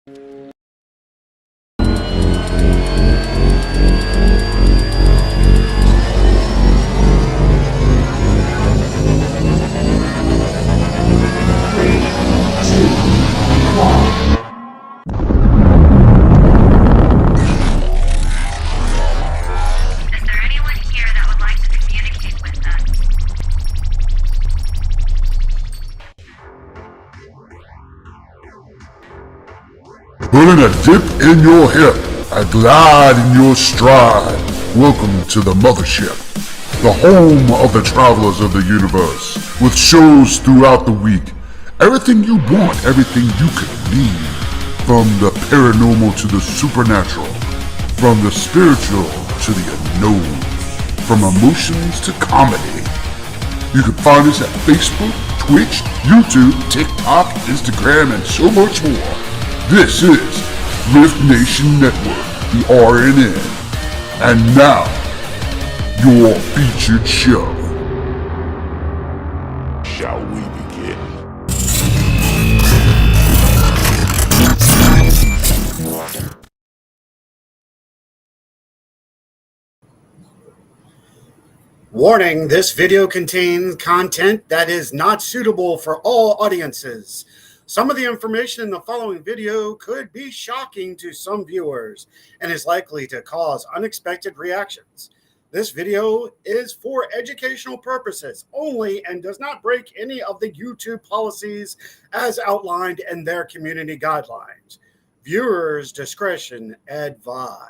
Putting a dip in your hip, a glide in your stride. Welcome to the mothership, the home of the travelers of the universe, with shows throughout the week. Everything you want, everything you could need. From the paranormal to the supernatural, from the spiritual to the unknown, from emotions to comedy. You can find us at Facebook, Twitch, YouTube, TikTok, Instagram, and so much more. This is R.I.F.T Nation Network, the RNN. And now, your featured show. Shall we begin? Warning, this video contains content that is not suitable for all audiences. Some of the information in the following video could be shocking to some viewers and is likely to cause unexpected reactions. This video is for educational purposes only and does not break any of the YouTube policies as outlined in their community guidelines. Viewers' discretion advised.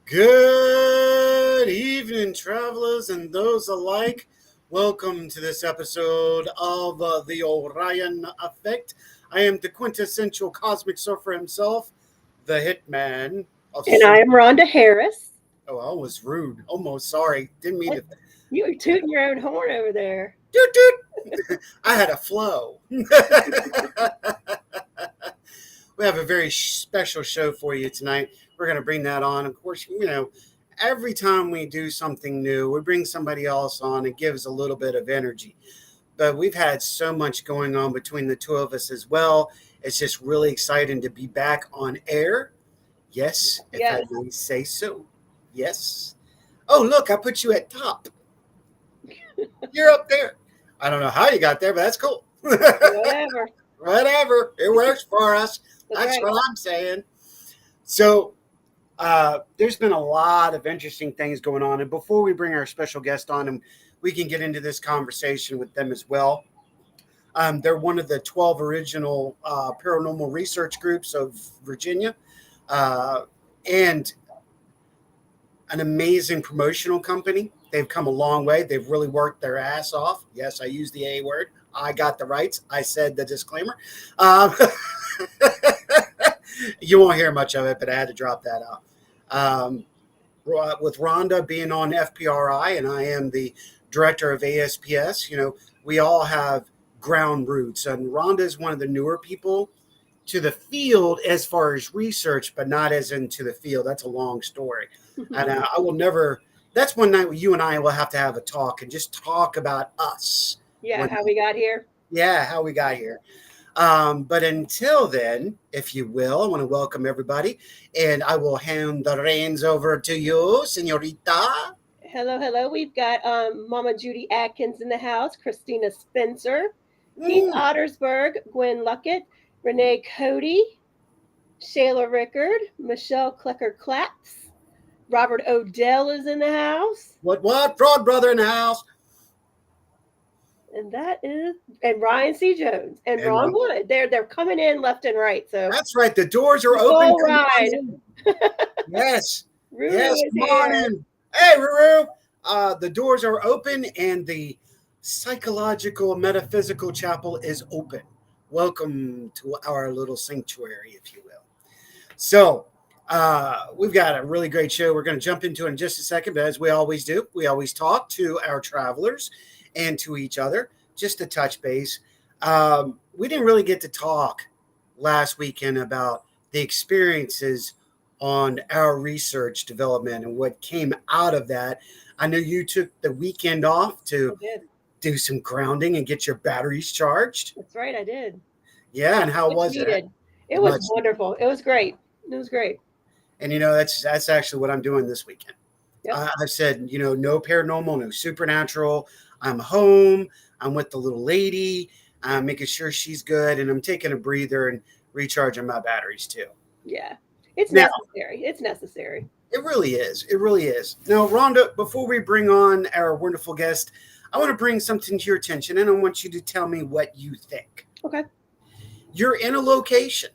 Good evening, travelers and those alike. Welcome to this episode of the Orion Effect. I am the quintessential cosmic surfer himself, the hitman. And I am Rhonda Harris. Oh, I was rude. Almost sorry. Didn't mean to. You were tooting your own horn over there. Doot, doot. I had a flow. We have a very special show for you tonight. We're going to bring that on. Of course, you know, every time we do something new, we bring somebody else on. It gives a little bit of energy. But we've had so much going on between the two of us as well. It's just really exciting to be back on air. Yes, if I may say so. Yes. Oh, look, I put you at top. You're up there. I don't know how you got there, but that's cool. Whatever. Whatever. It works for us. That's right. What I'm saying. So there's been a lot of interesting things going on. And before we bring our special guest on and we can get into this conversation with them as well, they're one of the 12 original paranormal research groups of Virginia. And an amazing promotional company. They've come a long way. They've really worked their ass off. Yes, I use the A word. I got the rights. I said the disclaimer. You won't hear much of it, but I had to drop that out. with Rhonda being on FPRI, and I am the director of ASPS. We all have ground roots, and Rhonda is one of the newer people to the field as far as research, but not as into the field. That's a long story. And I will never, that's one night where you and I will have to have a talk and just talk about us. Yeah, how we got here. Yeah, how we got here. But until then, if you will, I want to welcome everybody, and I will hand the reins over to you, senorita. Hello. We've got Mama Judy Atkins in the house, Christina Spencer, Keith Ottersberg, Gwen Luckett, Renee Cody, Shayla Rickard, Michelle Klecker-Claps, Robert Odell is in the house. What? Fraud brother in the house. And Ryan C. Jones and Ron Wood. They're coming in left and right. So that's right. The doors are open. All right. Yes. Ruru yes. is Come here. on in. Hey, Ruru. The doors are open and the psychological metaphysical chapel is open. Welcome to our little sanctuary, if you will. So we've got a really great show. We're going to jump into it in just a second, but as we always do, we always talk to our travelers and to each other, just to touch base. We didn't really get to talk last weekend about the experiences on our research development and what came out of that. I know you took the weekend off to do some grounding and get your batteries charged. That's right, I did. Yeah, and how was it? It was wonderful. It was great. And that's actually what I'm doing this weekend. Yep. I've said, no paranormal, no supernatural. I'm home. I'm with the little lady. I'm making sure she's good, and I'm taking a breather and recharging my batteries too. Yeah, it's necessary. It's necessary. It really is. It really is. Now, Rhonda, before we bring on our wonderful guest, I want to bring something to your attention, and I want you to tell me what you think. Okay. You're in a location,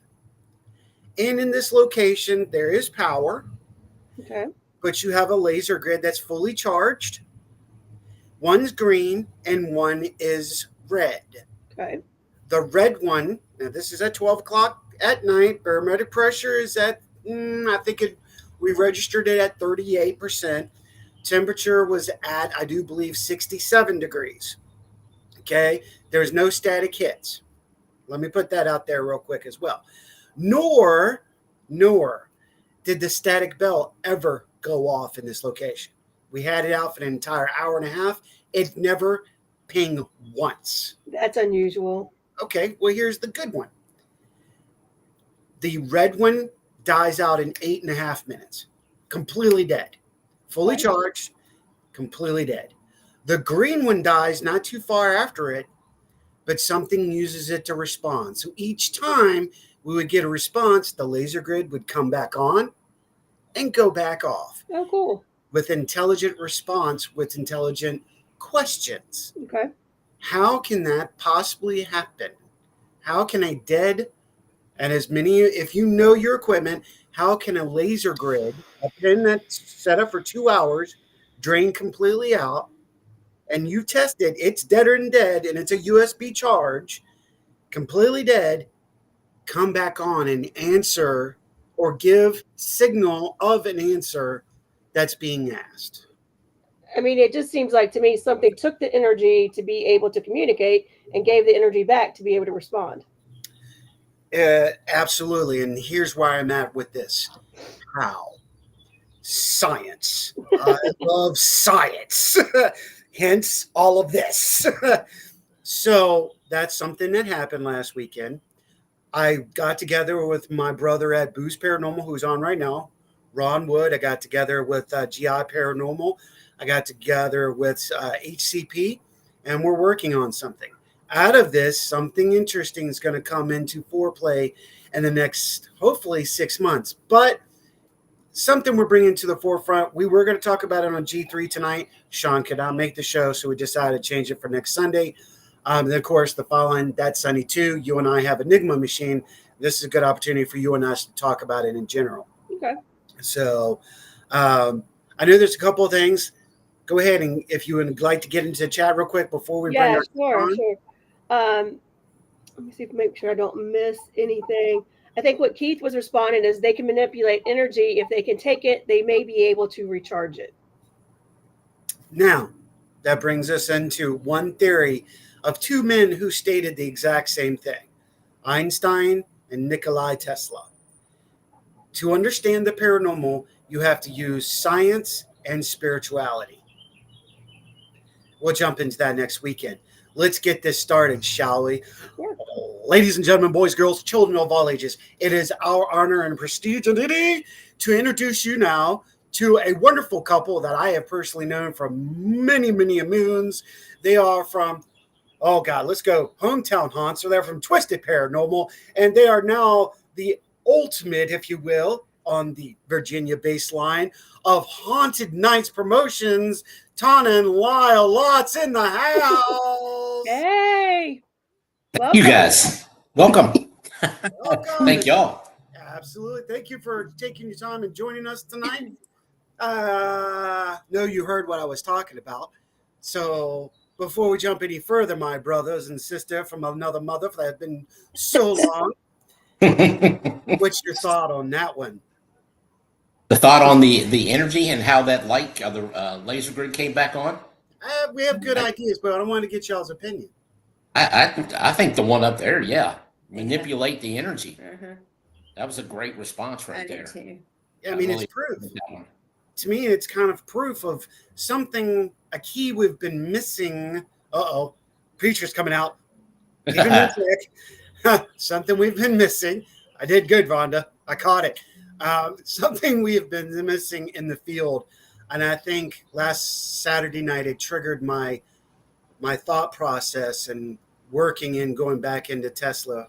and in this location, there is power. Okay. But you have a laser grid that's fully charged. One's green and one is red. Okay. The red one, now this is at 12 o'clock at night. Barometric pressure is at, we registered it at 38%. Temperature was at, I do believe, 67 degrees. Okay. There's no static hits. Let me put that out there real quick as well. Nor did the static bell ever go off in this location. We had it out for an entire hour and a half. It never pinged once. That's unusual. Okay, well, here's the good one. The red one dies out in 8.5 minutes. Completely dead. Fully charged, completely dead. The green one dies not too far after it, but something uses it to respond. So each time we would get a response, the laser grid would come back on and go back off. Oh, cool. With intelligent response, with intelligent questions. Okay. How can that possibly happen? How can a dead, and as many, if you know your equipment, how can a laser grid, a pin that's set up for 2 hours, drain completely out, and you test it, it's deader than dead, and it's a USB charge, completely dead, come back on and answer or give signal of an answer that's being asked? I mean, it just seems like to me something took the energy to be able to communicate and gave the energy back to be able to respond. Absolutely. And here's where I'm at with this. How? Science. I love science. Hence all of this. So that's something that happened last weekend. I got together with my brother at Boost Paranormal, who's on right now, Ron Wood. I got together with GI Paranormal. I got together with HCP, and we're working on something. Out of this, something interesting is going to come into foreplay in the next, hopefully, 6 months. But something we're bringing to the forefront. We were going to talk about it on G3 tonight. Sean could not make the show, so we decided to change it for next Sunday. And of course, the following that Sunday too, you and I have Enigma Machine. This is a good opportunity for you and us to talk about it in general. Okay. So I know there's a couple of things. Go ahead, and if you would like to get into the chat real quick before we bring our sure. Let me see if make sure I don't miss anything. I think what Keith was responding is they can manipulate energy. If they can take it, they may be able to recharge it. Now, that brings us into one theory of two men who stated the exact same thing, Einstein and Nikola Tesla. To understand the paranormal, you have to use science and spirituality. We'll jump into that next weekend. Let's get this started, shall we? Yeah. Ladies and gentlemen, boys, girls, children of all ages, it is our honor and prestige today to introduce you now to a wonderful couple that I have personally known for many, many moons. They are from, oh God, let's go, hometown haunts. So they're from Twisted Paranormal, and they are now the ultimate, if you will, on the Virginia baseline of Haunted Nights Promotions. Tana and Lyle Lots in the house. Hey, Thank you guys. Welcome. Welcome. Thank y'all. Absolutely. Thank you for taking your time and joining us tonight. Know you heard what I was talking about. So before we jump any further, my brothers and sister from another mother that have been so long, what's your thought on that one? The thought on the energy and how that light, the laser grid came back on. We have good ideas, but I want to get y'all's opinion. I think the one up there, manipulate the energy. That was a great response right there. Too. I mean, it's proof. To me, it's kind of proof of something, a key we've been missing. Preacher's coming out. Even something we've been missing. I did good, Rhonda. I caught it. Something we have been missing in the field. And I think last Saturday night, it triggered my thought process and working and going back into Tesla,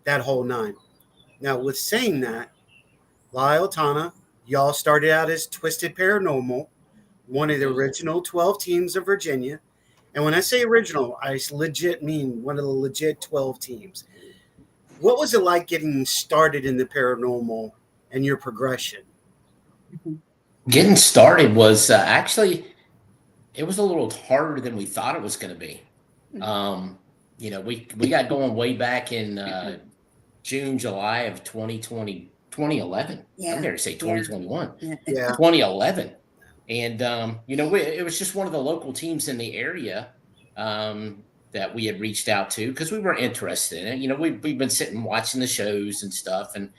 that whole nine. Now, with saying that, Lyle, Tana, y'all started out as Twisted Paranormal, one of the original 12 teams of Virginia. And when I say original, I legit mean one of the legit 12 teams. What was it like getting started in the paranormal and your progression? Getting started was actually, it was a little harder than we thought it was going to be. We got going way back in June, July of 2011. Yeah. I'm there to say 2021. Yeah. 2011. And, it was just one of the local teams in the area that we had reached out to because we were interested in it. We've been sitting watching the shows and stuff. And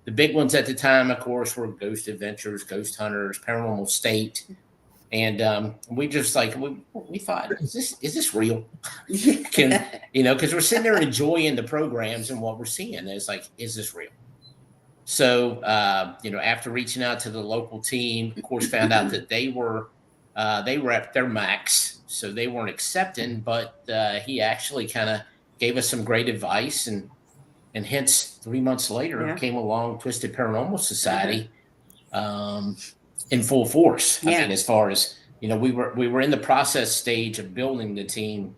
the big ones at the time, of course, were Ghost Adventures, Ghost Hunters, Paranormal State. And we just we thought, is this real? Because we're sitting there enjoying the programs and what we're seeing. And it's like, is this real? So, after reaching out to the local team, of course, found out that they were at their max. So they weren't accepting, but he actually kind of gave us some great advice. And hence 3 months later came along Twisted Paranormal Society in full force. I mean, as far as, we were in the process stage of building the team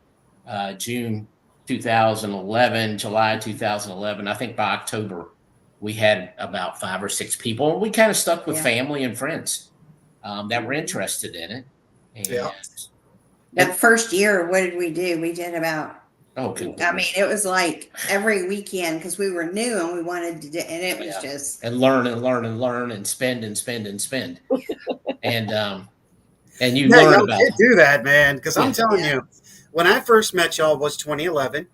June 2011, July 2011. I think by October, we had about 5 or 6 people. And we kind of stuck with family and friends that were interested in it. And That first year, what did we do? We did about, it was like every weekend because we were new and we wanted to do, and it was just. And learn and learn and learn and spend and spend and spend. And you learn about it. Do that, man, because I'm telling you, when I first met y'all was 2011.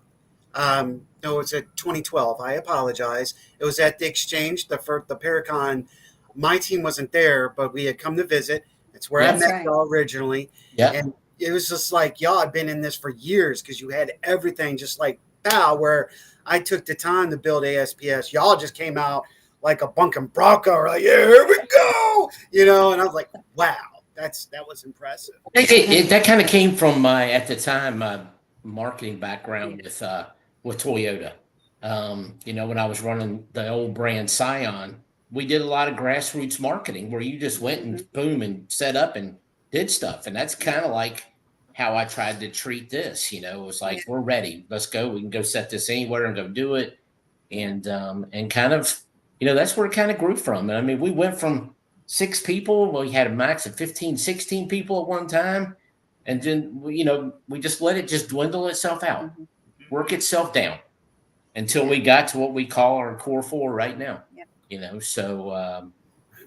No, it's at 2012. I apologize. It was at the Exchange, the Paracon. My team wasn't there, but we had come to visit. It's where I met y'all originally. Yeah. And it was just like, y'all had been in this for years because you had everything just like pow, where I took the time to build ASPS. Y'all just came out like a bunking Bronco. We're like, here we go. And I was like, wow, that was impressive. That kind of came from at the time, my marketing background with Toyota. When I was running the old brand Scion, we did a lot of grassroots marketing where you just went and boom and set up and did stuff. And that's kind of like how I tried to treat this. It was like, we're ready. Let's go. We can go set this anywhere and go do it. And kind of, that's where it kind of grew from. And I mean, we went from 6 people. We had a max of 15, 16 people at one time. And then, we just let it just dwindle itself out, work itself down. until we got to what we call our core four right now. Yeah. You know, so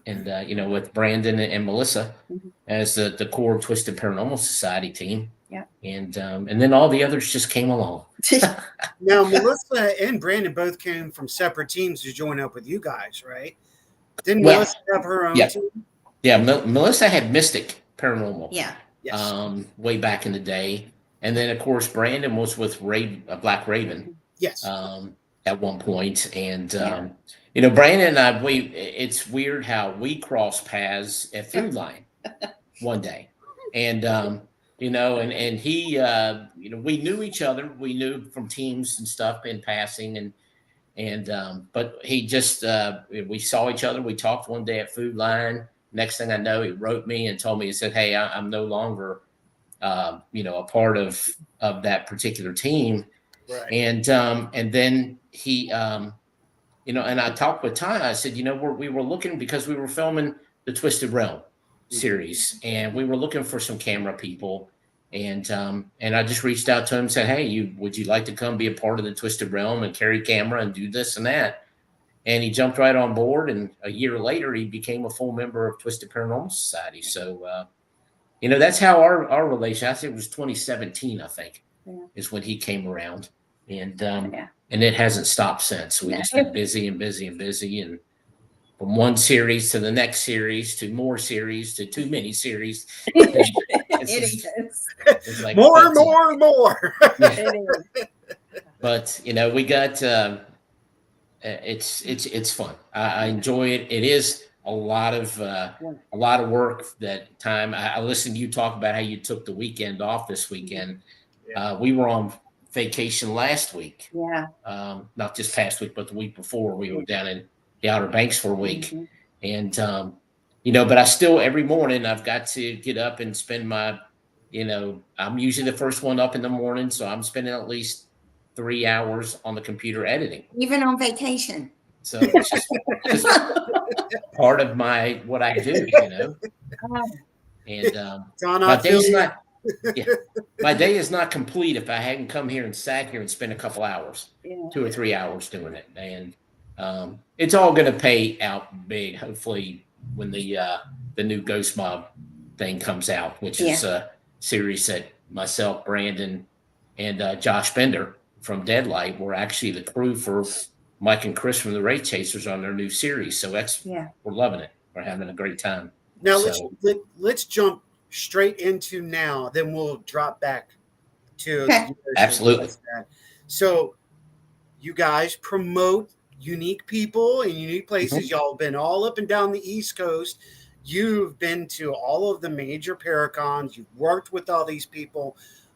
you know, with Brandon and Melissa as the core Twisted Paranormal Society team. Yeah. And then all the others just came along. Now, Melissa and Brandon both came from separate teams to join up with you guys, right? Didn't Melissa have her own team? Yeah, Melissa had Mystic Paranormal. Yeah. Yes. Way back in the day. And then, of course, Brandon was with Black Raven. Yes. At one point. And, you know, Brandon and I, it's weird how we crossed paths at Food Line one day. And, you know, and he, you know, we knew each other. We knew from teams and stuff in passing. But he just, we saw each other. We talked one day at Food Line. Next thing I know, he wrote me and told me, he said, hey, I'm no longer, you know, a part of that particular team. Right. And then he, you know, and I talked with Ty. I said, you know, we were looking because we were filming the Twisted Realm series, and we were looking for some camera people. And I just reached out to him and said, hey, would you like to come be a part of the Twisted Realm and carry camera and do this and that? And he jumped right on board. And a year later, he became a full member of Twisted Paranormal Society. So, you know, that's how our relation, I think it was 2017, I think, is when he came around. And and it hasn't stopped since. We just been busy and busy and busy. And from one series to the next series to more series to too many series. It's like more and more. But, you know, we got it's fun. I enjoy it. It is a lot of work that time. I listened to you talk about how you took the weekend off this weekend. We were on vacation last week. Yeah. Not just past week, but the week before. We were down in the Outer Banks for a week. And you know, but I still every morning I've got to get up and spend my, you know, I'm usually the first one up in the morning, so I'm spending at least 3 hours on the computer editing. Even on vacation. So it's just part of what I do, you know. And my day is not complete if I hadn't come here and sat here and spent a couple hours, 2 or 3 hours doing it. And it's all going to pay out big, hopefully, when the new Ghost Mob thing comes out, which is a series that myself, Brandon, and Josh Bender from Deadlight were actually the crew for Mike and Chris from the Wraith Chasers on their new series. So we're loving it. We're having a great time. Now let's jump straight into now. Then we'll drop back to absolutely. So you guys promote unique people in unique places. Y'all have been all up and down the East Coast. You've been to all of the major Paracons. You've worked with all these people.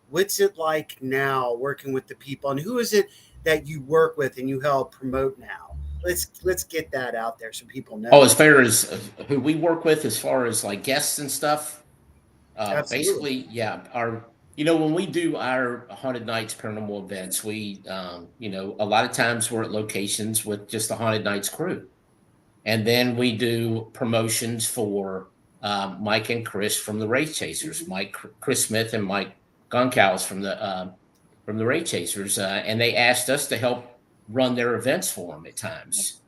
What's it like now working with the people, and who is it that you work with and you help promote now? Let's get that out there so people know. Oh, as far as who we work with, as far as like guests and stuff, basically, you know, when we do our Haunted Nights paranormal events, we, you know, a lot of times we're at locations with just the Haunted Nights crew, and then we do promotions for Mike and Chris from the Wraith Chasers, Chris Smith and Mike Goncalves from the Wraith Chasers, and they asked us to help run their events for them at times.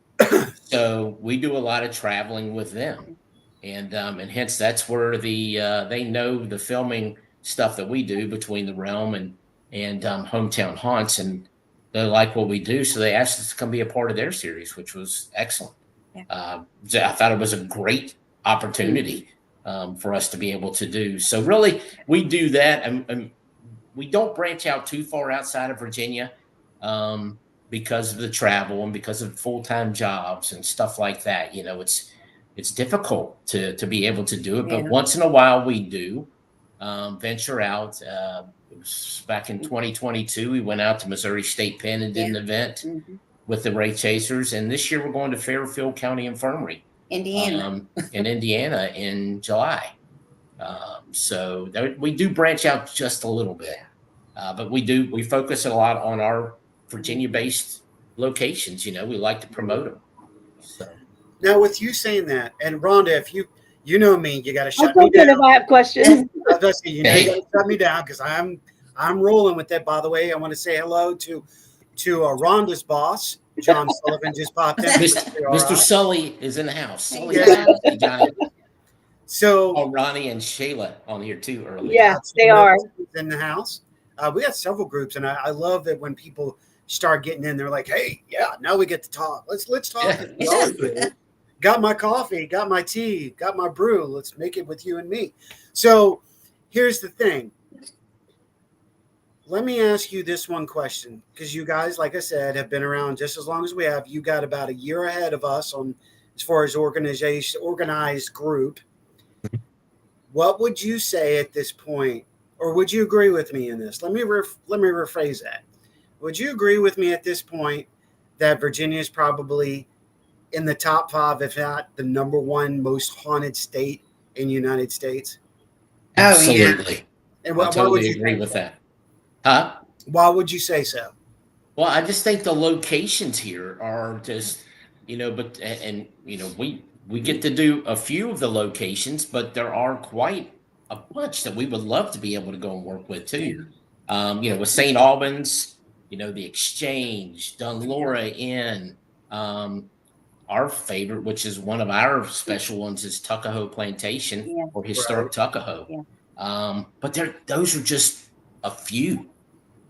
So we do a lot of traveling with them, and hence that's where they know the filming stuff that we do between the Realm and Hometown Haunts, and they like what we do, so they asked us to come be a part of their series, which was excellent. I thought it was a great opportunity for us to be able to do. So really, we do that, and we don't branch out too far outside of Virginia because of the travel and because of full-time jobs and stuff like that. You know, it's difficult to be able to do it, but once in a while we do venture out. It was back in 2022. We went out to Missouri State Pen and did an event with the Wraith Chasers, and this year we're going to Fairfield County Infirmary, Indiana, in July. So we do branch out just a little bit, but we focus a lot on our Virginia-based locations. You know, we like to promote them. So. Now, with you saying that, and Rhonda, if you know me, you got to shut me down. If I have questions, I was going to say, you got to shut me down because I'm rolling with that. By the way, I want to say hello to to Rhonda's boss, John Sullivan, just popped in. Mr. Sully is in the house. Sully, Johnny. So, Ronnie and Shayla on here too earlier. Yeah, they are in the house. We got several groups, and I love that when people start getting in, they're like, "Hey, yeah, now we get to talk. Let's talk." Yeah. Got my coffee, got my tea, got my brew. Let's make it with you and me. So, here's the thing. Let me ask you this one question, because you guys, like I said, have been around just as long as we have. You got about a year ahead of us on as far as organized group. What would you say at this point, or would you agree with me in this? Let me rephrase that. Would you agree with me at this point that Virginia is probably in the top 5, if not the number 1 most haunted state in the United States? Absolutely. Yeah. And I totally agree with that. Huh? Why would you say so? Well, I just think the locations here are just, we get to do a few of the locations, but there are quite a bunch that we would love to be able to go and work with too. With St. Albans, the Exchange, Dunlora Inn, our favorite, which is one of our special ones, is Tuckahoe Plantation or Historic Tuckahoe. Yeah. But those are just a few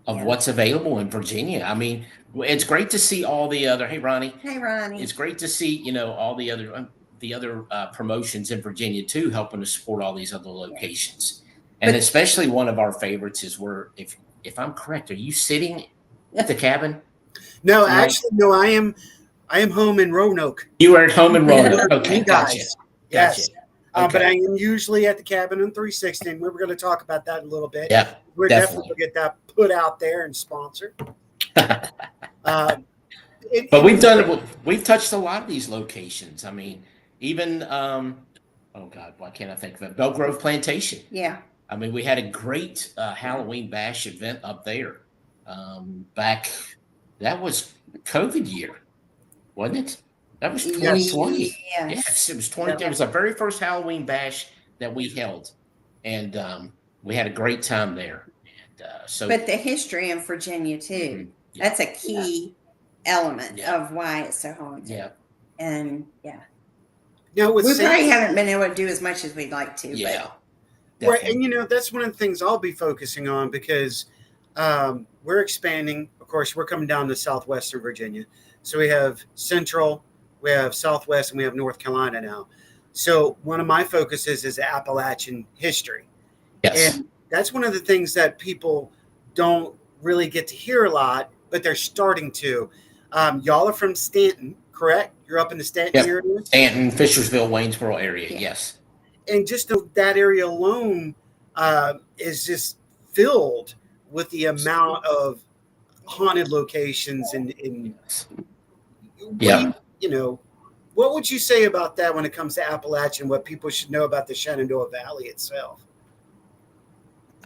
of what's available in Virginia. I mean, it's great to see all the other. Hey, Ronnie. Hey, Ronnie. It's great to see all the other promotions in Virginia too, helping to support all these other locations. And especially one of our favorites is where, if I'm correct, are you sitting at the cabin? No, tonight? Actually, no. I am home in Roanoke. You are at home in Roanoke. Okay, gotcha. Yes. Okay. But I am usually at the cabin in 360, and we're going to talk about that in a little bit. Yeah, we're definitely going to get that put out there and sponsored. But we've touched a lot of these locations. I mean, even oh God, why can't I think of it? Belle Grove Plantation. Yeah. I mean, we had a great Halloween bash event up there. Back, that was COVID year, wasn't it? That was 2020. Yes, it was 2020. It was the very first Halloween bash that we held, and we had a great time there. And but the history in Virginia too. Yeah. That's a key element of why it's so haunted. Yeah, and we probably haven't been able to do as much as we'd like to. Yeah, right. And that's one of the things I'll be focusing on, because we're expanding. Of course, we're coming down to southwestern Virginia, so we have central. We have Southwest, and we have North Carolina now. So one of my focuses is Appalachian history. Yes. And that's one of the things that people don't really get to hear a lot, but they're starting to. Y'all are from Staunton, correct? You're up in the Staunton area? Staunton, Fishersville, Waynesboro area, yes. And just that area alone is just filled with the amount of haunted locations and what would you say about that when it comes to Appalachian, what people should know about the Shenandoah Valley itself?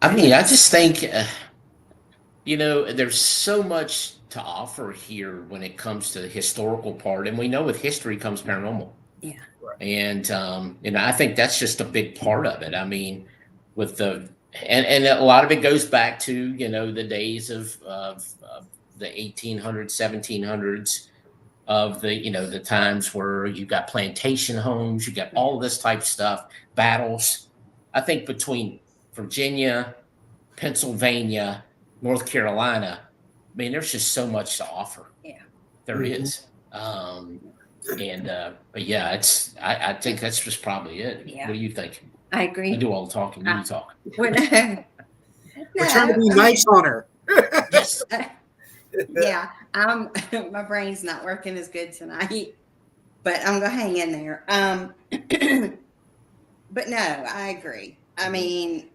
I mean, I just think, there's so much to offer here when it comes to the historical part. And we know with history comes paranormal. Yeah. Right. And, I think that's just a big part of it. I mean, with and a lot of it goes back to, the days of the 1800s, 1700s. Of the times where you got plantation homes, you got all of this type of stuff, battles. I think between Virginia, Pennsylvania, North Carolina, I mean, there's just so much to offer. Yeah, there is. But yeah, I think that's just probably it. Yeah. What do you think? I agree. I do all the talking. You talk. We're trying to be nice on her. Yes. Yeah, my brain's not working as good tonight, but I'm gonna hang in there. But no, I agree. I mean,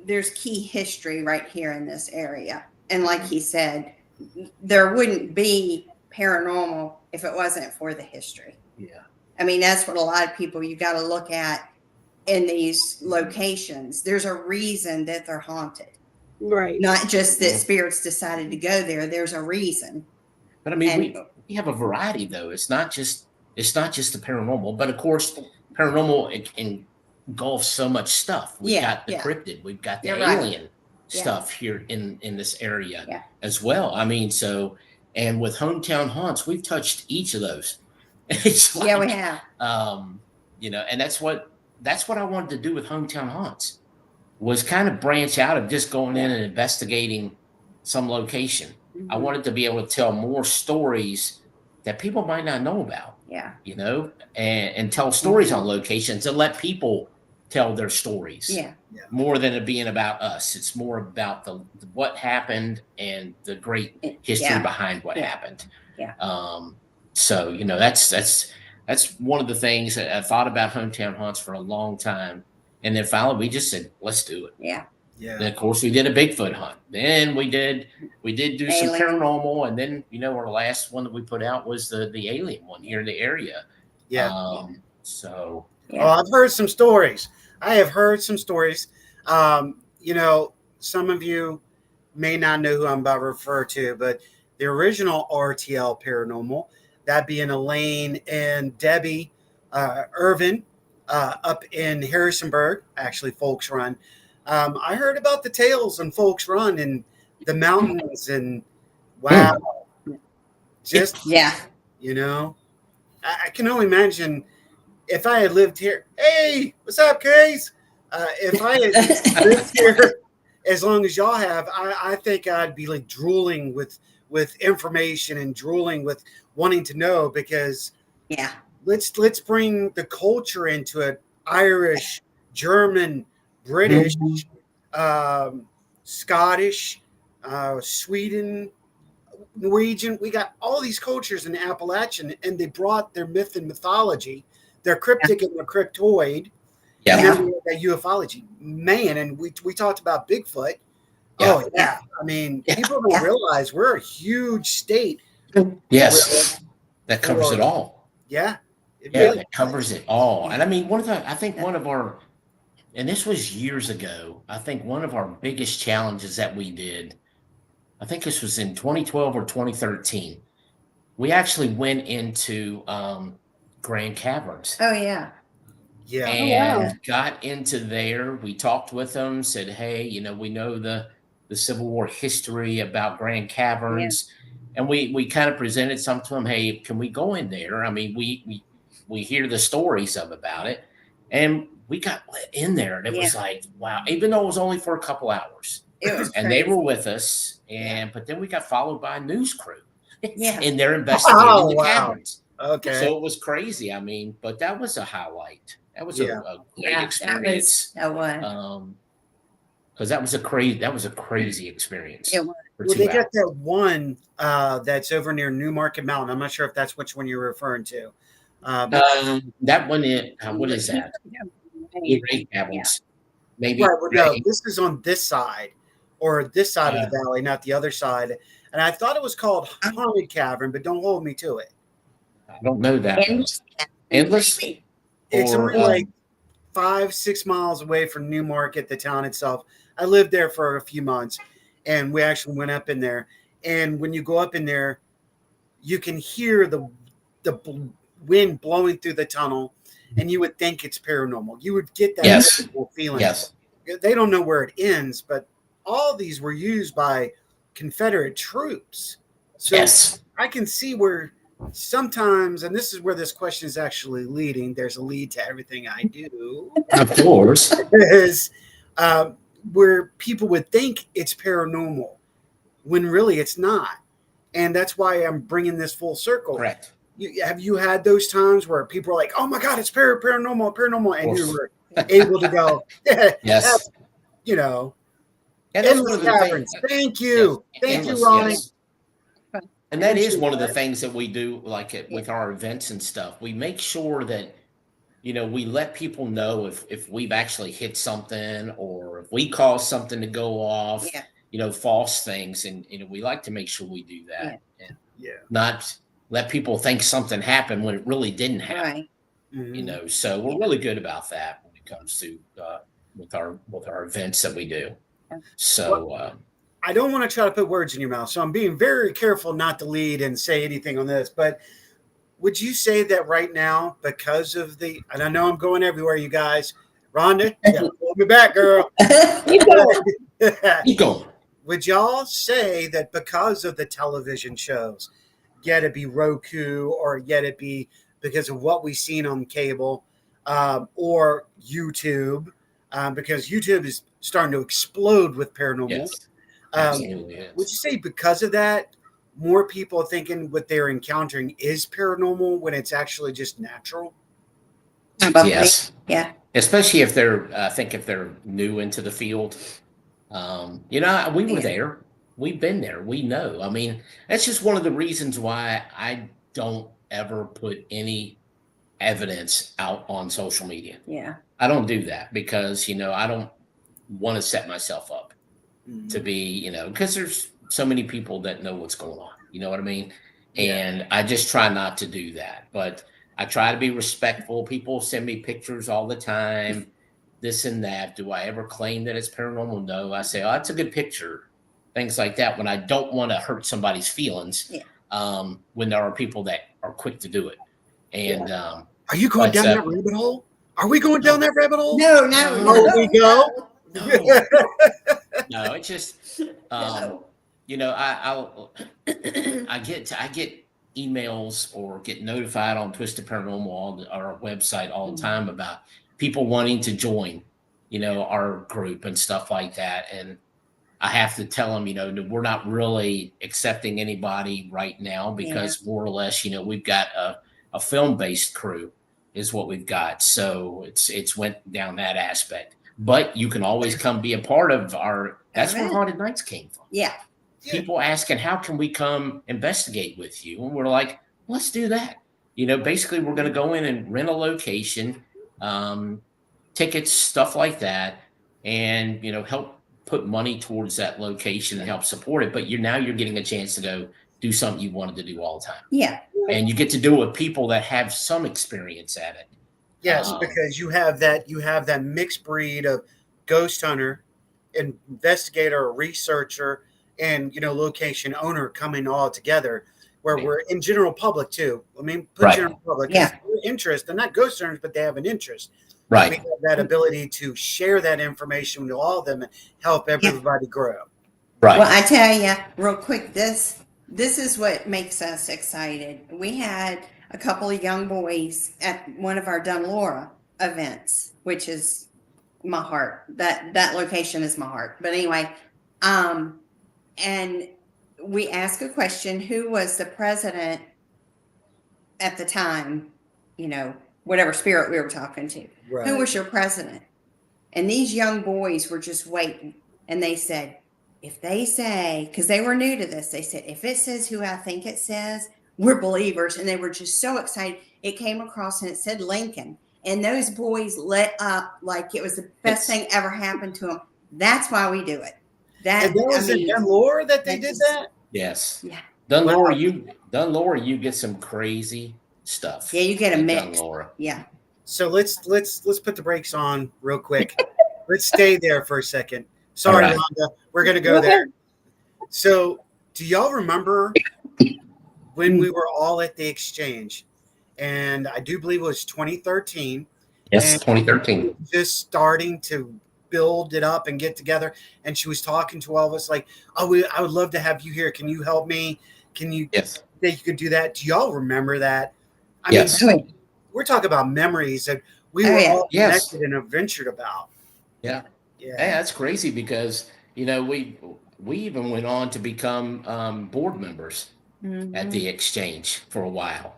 there's key history right here in this area, and like he said, there wouldn't be paranormal if it wasn't for the history. Yeah, I mean, that's what a lot of people you got to look at in these locations. There's a reason that they're haunted. Right. Not just that spirits decided to go there. There's a reason. But I mean, we have a variety though. It's not just the paranormal, but of course, paranormal engulfs so much stuff. We've got the cryptid, we've got the alien stuff here in this area as well. I mean, so And with Hometown Haunts, we've touched each of those. It's like, Yeah, we have. And that's what I wanted to do with Hometown Haunts, was kind of branch out of just going in and investigating some location. I wanted to be able to tell more stories that people might not know about. Yeah. And tell stories on locations and let people tell their stories. Yeah. More than it being about us. It's more about what happened and the great history behind what happened. Yeah. So that's one of the things that I thought about Hometown Haunts for a long time. And then finally we just said, let's do it. Yeah. Yeah. Then of course we did a Bigfoot hunt. Then we did do some paranormal, and then our last one that we put out was the alien one here in the area. Yeah. So I've heard some stories. I have heard some stories. Some of you may not know who I'm about to refer to, but the original RTL Paranormal, that being Elaine and Debbie Irvin up in Harrisonburg, actually Folks Run. I heard about the tales on Folks Run and the mountains, and wow, just I can only imagine if I had lived here. Hey, what's up, Case? If I had lived here as long as y'all have, I think I'd be like drooling with information and drooling with wanting to know, because let's bring the culture into it. Irish, German, British, Scottish, Sweden, Norwegian. We got all these cultures in the Appalachian, and they brought their myth and mythology, their cryptic and their cryptoid, and that ufology. Man, and we talked about Bigfoot. Yeah. Oh, yeah. I mean, people don't realize we're a huge state. Yes. That covers it all. Yeah. It covers it all. And I mean, one of our, and this was years ago, I think one of our biggest challenges that we did, I think this was in 2012 or 2013, we actually went into Grand Caverns. Oh, yeah. Yeah. And got into there. We talked with them, said, hey, we know the Civil War history about Grand Caverns. And we kind of presented some to them. Hey, can we go in there? I mean, we hear the stories about it. And we got in there, and it was like, wow, even though it was only for a couple hours. It was and crazy. they were with us. But then we got followed by a news crew. Yeah. And they're investigating the wow. caverns. Okay. So it was crazy. I mean, but that was a highlight. That was a great experience. That was. Because that was a crazy experience. It was. Well, they got that one that's over near Newmarket Mountain. I'm not sure if that's which one you're referring to. That one, what is that? Wraith Chaser. Maybe. Right, well, no, this is on this side, or this side of the valley, not the other side. And I thought it was called Haunted Cavern, but don't hold me to it. I don't know that. Endless. It's only like 5-6 miles away from Newmarket, the town itself. I lived there for a few months, and we actually went up in there. And when you go up in there, you can hear the wind blowing through the tunnel, and you would think it's paranormal. You would get that feeling. Yes. They don't know where it ends, but all these were used by Confederate troops. So I can see where sometimes, and this is where this question is actually leading. There's a lead to everything I do. Of course. Is where people would think it's paranormal when really it's not. And that's why I'm bringing this full circle. Correct. Have you had those times where people are like, oh my God, it's paranormal, and you were able to go, yes. And that's one of the things. Thank you. Thank you, Ronnie. Yes. And that is one of the things that we do, like with our events and stuff. We make sure that, we let people know if we've actually hit something, or if we cause something to go off, false things. And, we like to make sure we do that. And not let people think something happened when it really didn't happen. Right. So we're really good about that when it comes to with our events that we do. So I don't want to try to put words in your mouth, so I'm being very careful not to lead and say anything on this, but would you say that right now, because of and I know I'm going everywhere, you guys, Rhonda, hold me back, girl. Keep going. Keep going. would y'all say that because of the television shows, yet it be Roku or yet it be because of what we've seen on cable or YouTube, because YouTube is starting to explode with paranormal. Yes, absolutely. Is. Would you say because of that, more people are thinking what they're encountering is paranormal when it's actually just natural? Yes. Yeah. Especially if they're, I think if they're new into the field. You know, we were there. We've been there. We know. I mean, that's just one of the reasons why I don't ever put any evidence out on social media. Yeah. I don't do that because, you know, I don't want to set myself up to be, you know, because there's so many people that know what's going on. You know what I mean? And I just try not to do that. But I try to be respectful. People send me pictures all the time, this and that. Do I ever claim that it's paranormal? No. I say, oh, that's a good picture. Things like that when I don't want to hurt somebody's feelings. Yeah. When there are people that are quick to do it. And are you going down that rabbit hole? Are we going down that rabbit hole? No. We go? No. No, it's just you know, I get emails or get notified on Twisted Paranormal on our website all the time about people wanting to join, you know, our group and stuff like that. And I have to tell them, you know, we're not really accepting anybody right now because more or less, you know, we've got a film-based crew is what we've got. So it's went down that aspect. But you can always come be a part of our, that's where Haunted Nights came from. Yeah. People asking, how can we come investigate with you? And we're like, let's do that. You know, basically we're going to go in and rent a location, tickets, stuff like that, and, you know, help put money towards that location and help support it. But you're getting a chance to go do something you wanted to do all the time. Yeah. And you get to do it with people that have some experience at it. Yes, because you have that mixed breed of ghost hunter, investigator, or researcher, and, you know, location owner coming all together, where we're in general public too. I mean, general public, interest. They're not ghost hunters, but they have an interest. Right. We have that ability to share that information with all of them and help everybody grow. Right. Well, I tell you real quick, this is what makes us excited. We had a couple of young boys at one of our Dunlora events, which is my heart. That location is my heart. But anyway, and we asked a question: who was the president at the time? You know, whatever spirit we were talking to. Right. Who was your president? And these young boys were just waiting, and they said, if they say, because they were new to this, they said, if it says who I think it says, we're believers. And they were just so excited. It came across and it said Lincoln. And those boys lit up like it was the best thing ever happened to them. That's why we do it. That was in Dunlora that they did that? Yes. Yeah. Dunlora, you get some crazy stuff. Yeah, you get a mix. Dunlora. Yeah. So let's put the brakes on real quick. Let's stay there for a second. Sorry, right. Rhonda. We're going to go there. So do y'all remember when we were all at the exchange? And I do believe it was 2013. Yes, 2013. Just starting to build it up and get together. And she was talking to all of us like, oh, I would love to have you here. Can you help me? Can you think you could do that? Do y'all remember that? I mean, we're talking about memories that we were all connected and adventured about. Yeah. Yeah, hey, that's crazy because, you know, we even went on to become board members at the exchange for a while.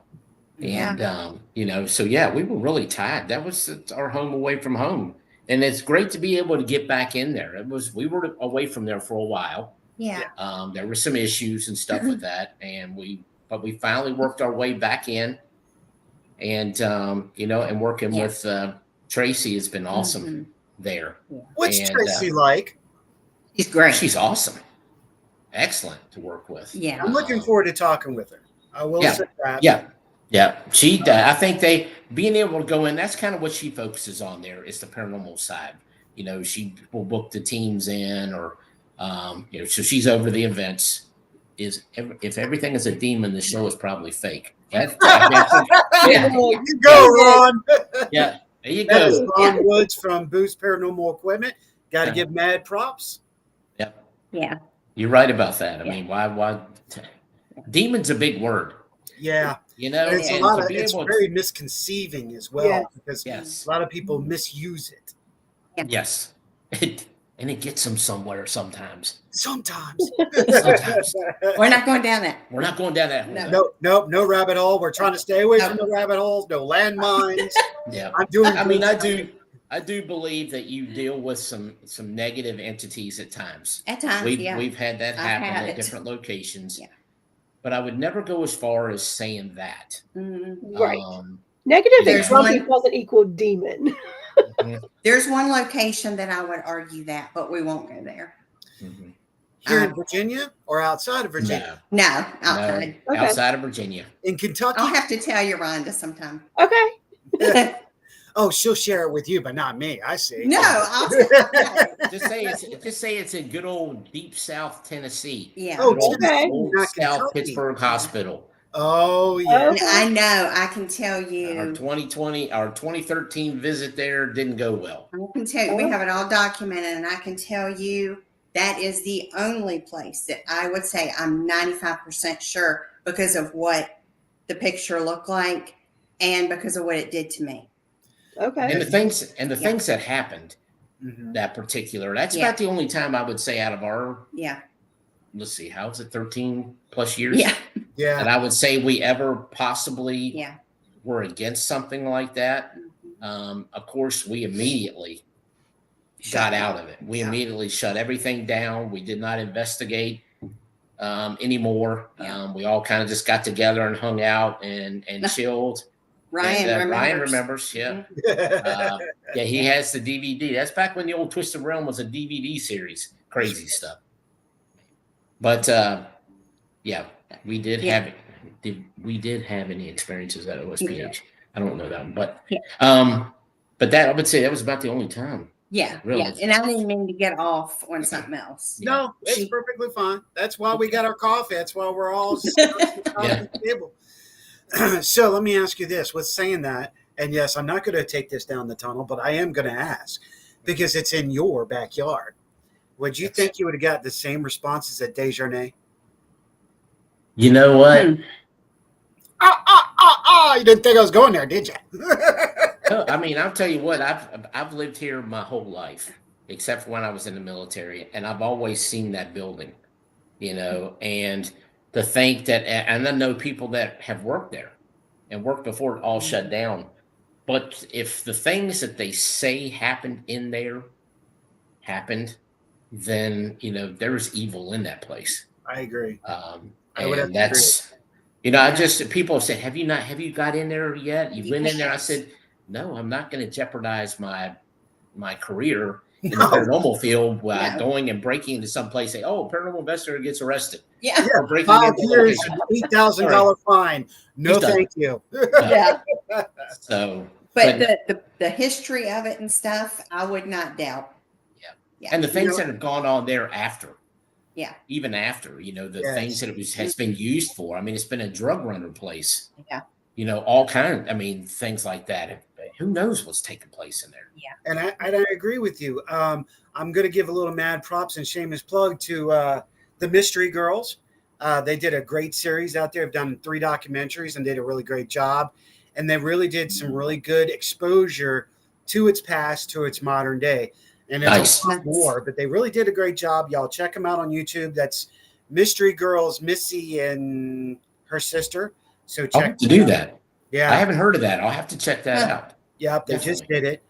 And, you know, so, we were really tied. That was our home away from home. And it's great to be able to get back in there. We were away from there for a while. Yeah. There were some issues and stuff with that. And we finally worked our way back in. And, you know, and working with Tracy has been awesome there. What's Tracy like? She's great. She's awesome. Excellent to work with. Yeah. I'm looking forward to talking with her. I will say that. Yeah. I think being able to go in, that's kind of what she focuses on there is the paranormal side. You know, she will book the teams in or, you know, so she's over the events. If everything is a demon, the show is probably fake. You go, Ron. Yeah. There you that go. Is Ron Woods from Boost Paranormal Equipment. Got to give mad props. Yep. Yeah. You're right about that. I Yeah. mean, why? Demon's a big word, Yeah. you know, It's a and lot to of be it's able very misconceiving as well Yes. because yes, a lot of people misuse it. yes, and it gets them somewhere sometimes. Sometimes. Sometimes. We're not going down that. We're not going down that hole. No. No rabbit hole. We're trying to stay away No. from the rabbit holes. No landmines. Yeah. I'm doing. I mean, good. I do believe that you deal with some negative entities at times. At times, yeah. We've had that I've happen had at it. different locations. Yeah. But I would never go as far as saying that. Right. Um, Negative and There's grumpy one- doesn't equal demon. There's one location that I would argue that, but we won't go there. mhm. Here in Virginia or outside of Virginia? No, No, outside. no, Okay. outside of Virginia. In Kentucky? I'll have to tell you, Rhonda, sometime. Okay. Oh, she'll share it with you, but not me. I see. No, I'll Just say it's in good old deep South Tennessee. yeah. Oh, Good old, Okay. old Not South Kentucky. Pittsburgh Hospital. Oh yeah. Okay. I know. I can tell Our you. 2013 visit there didn't go well. I can tell you. We have it all documented, and I can tell you that is the only place that I would say I'm 95% sure because of what the picture looked like and because of what it did to me. Okay. And the things that happened Mhm. that particular, that's Yeah. about the only time I would say out of our, Yeah. let's see, how was it, 13 plus years? Yeah. Yeah. That I would say we ever possibly Yeah. were against something like that. Mm-hmm. Of course, we immediately got out of it. We Yeah. immediately shut everything down. We did not investigate anymore. Yeah. We all kind of just got together and hung out and chilled. Ryan And, remembers. Ryan remembers, yeah. Yeah, he has the DVD. That's back when the old Twisted Realm was a DVD series. Crazy stuff. But yeah, we did Yeah. have we did have any experiences at OSPH. I don't know that one, but Yeah. but that I would say that was about the only time. Yeah. Really? Yeah. And I didn't mean to get off on something else. Yeah. No, it's She- perfectly fine. That's why we got our coffee. That's why we're all sitting at the table. So let me ask you this: with saying that, and yes, I'm not going to take this down the tunnel, but I am going to ask because it's in your backyard. Would you Yes. think you would have got the same responses at Desjardins? You know what? You didn't think I was going there, did you? No, I mean, I'll tell you what. I've lived here my whole life, except for when I was in the military, and I've always seen that building. You know, and to think that, and I know people that have worked there and worked before it all shut down. But if the things that they say happened in there happened, then you know there's evil in that place. I agree. I And would have to that's, you know, I just people say, have you got in there yet? You went in there. I said, no, I'm not going to jeopardize my career in the No. paranormal field by No. going and breaking into some place. Say, oh, paranormal investigator gets arrested. Yeah. Or breaking 5 into years, location. and $8,000 fine. No, He's done. thank you. Yeah. So, But the history of it and stuff, I would not doubt. and the things know- that have gone on there after. Yeah. Even after, you know, the Yes. things that has been used for. I mean, it's been a drug runner place. Yeah. You know, all kind. I mean, things like that. Who knows what's taking place in there? And I agree with you. I'm going to give a little mad props and shameless plug to the Mystery Girls. They did a great series out there. Have done 3 documentaries and did a really great job. And they really did some really good exposure to its past, to its modern day. And it's Nice. a lot more, but they really did a great job. Y'all check them out on YouTube. That's Mystery Girls, Missy and her sister. So I'll check have to do them out. that. Yeah. I haven't heard of that. I'll have to check that Yeah. out. Yep, they just did it.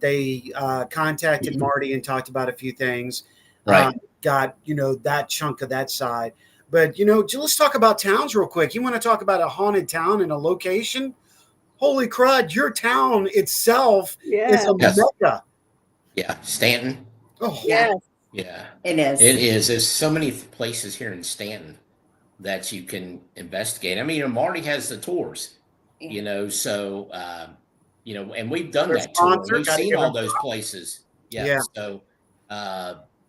They contacted Marty and talked about a few things. Right. Got, that chunk of that side. But, let's talk about towns real quick. You want to talk about a haunted town and a location? Holy crud, your town itself is Yeah. a Yes. mecca. Yeah. Stanton. Oh, Yes. Yeah. It is. It is. There's so many places here in Stanton that you can investigate. I mean, Marty has the tours, Yeah. so, and we've done There's that tour. sponsor, We've gotta seen give all them those places. Yeah. Yeah. So,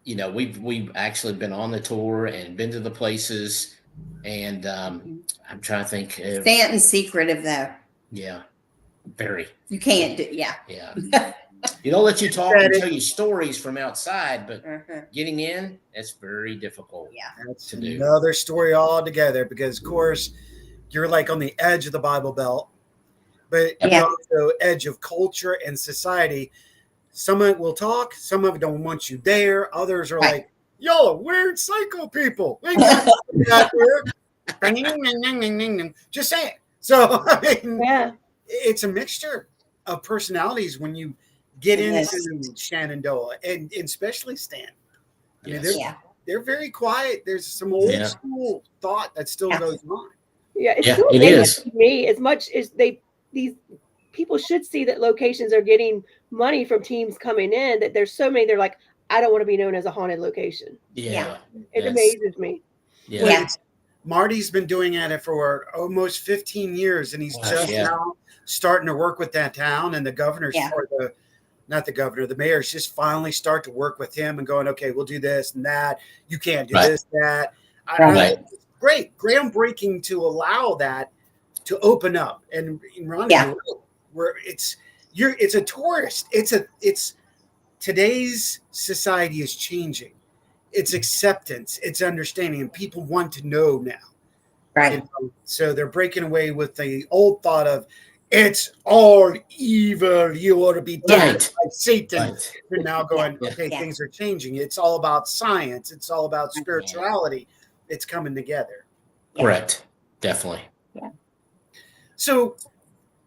we've actually been on the tour and been to the places. And I'm trying to think. Stanton's secretive though. Yeah. Very. You can't do. Yeah. Yeah. You don't let you talk Said and it. tell you stories from outside, but Mhm. getting in, that's very difficult. Yeah. That's To do. another story altogether because, of course, you're like on the edge of the Bible Belt, but Yeah. you're also edge of culture and society. Some of it will talk, some of it don't want you there. Others are Right. like, y'all are weird psycho people. We ain't got nothing out here. Just saying. So, I mean, Yeah. it's a mixture of personalities when you get It into is. Shenandoah and especially Stan. I mean, Yes. Yeah. they're very quiet. There's some old Yeah. school thought that still Yeah. goes on. Yeah, it's Yeah, still it amazing is. to me as much as these people should see that locations are getting money from teams coming in, that there's so many, they're like, I don't want to be known as a haunted location. Yeah. It That's- amazes me. Yeah. Well, Yeah. it's- Marty's been doing it for almost 15 years, and he's Gosh, just yeah. now starting to work with that town. And the governor's Yeah. or not the governor, the mayor's just finally start to work with him and going, okay, we'll do this and that. You can't do Right. this, that. Right. It's great, groundbreaking to allow that to open up. And Ronnie, Yeah. you're right. Where it's a tourist. It's today's society is changing. It's acceptance, it's understanding, and people want to know now. Right. So they're breaking away with the old thought of it's all evil. You ought to be dead Right. by Satan. Right. They're now going, Yeah. okay, Yeah. things are changing. It's all about science. It's all about spirituality. It's coming together. Yeah. Correct. Definitely. So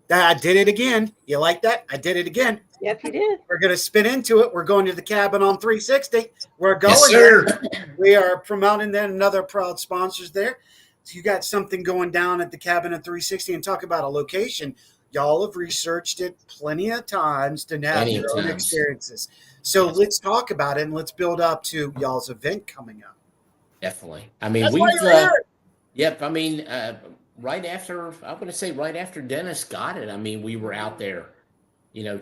I did it again. You like that? I did it again. Yep, you did. We're going to spin into it. We're going to the cabin on 360. We're going Yes, there. sir. We are promoting that. Another proud sponsors there. So you got something going down at the cabin at 360 and talk about a location. Y'all have researched it plenty of times to have Plenty of your own times. experiences. So let's talk about it and let's build up to y'all's event coming up. Definitely. I mean, That's we've. why you're here. Yep. I mean, right after, I'm going to say right after Dennis got it, I mean, we were out there,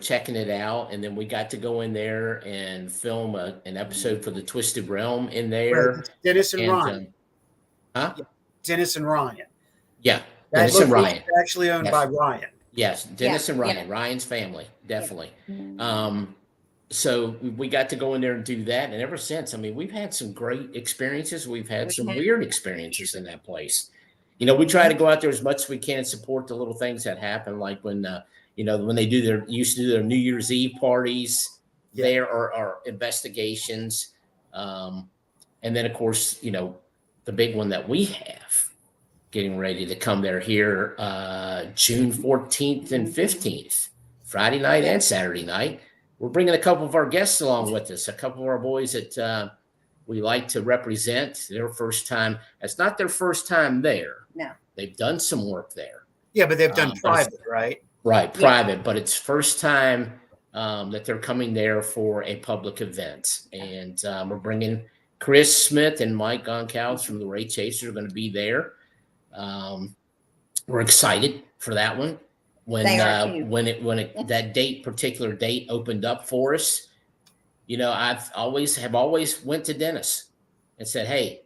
checking it out. And then we got to go in there and film an episode for the Twisted Realm in there. Right. Dennis and Ryan. Huh? Dennis and Ryan. Yeah. That Dennis and location Ryan. is actually owned Yes. by Ryan. Yes. Dennis Yeah, and Ryan, yeah. Ryan's family. Definitely. So we got to go in there and do that. And ever since, I mean, we've had some great experiences. We've had some weird experiences in that place. We try to go out there as much as we can and support the little things that happen. Like when, when they used to do their New Year's Eve parties, there are investigations. And then of course, the big one that we have getting ready to come there here, June 14th and 15th, Friday night and Saturday night. We're bringing a couple of our guests along with us, a couple of our boys that we like to represent. Their first time. It's not their first time there. No. They've done some work there. Yeah, but they've done But private, right? Right, private, but it's first time that they're coming there for a public event. And we're bringing Chris Smith and Mike Goncalves from the Wraith Chaser are going to be there. We're excited for that one. When that particular date opened up for us, I've always went to Dennis and said, hey,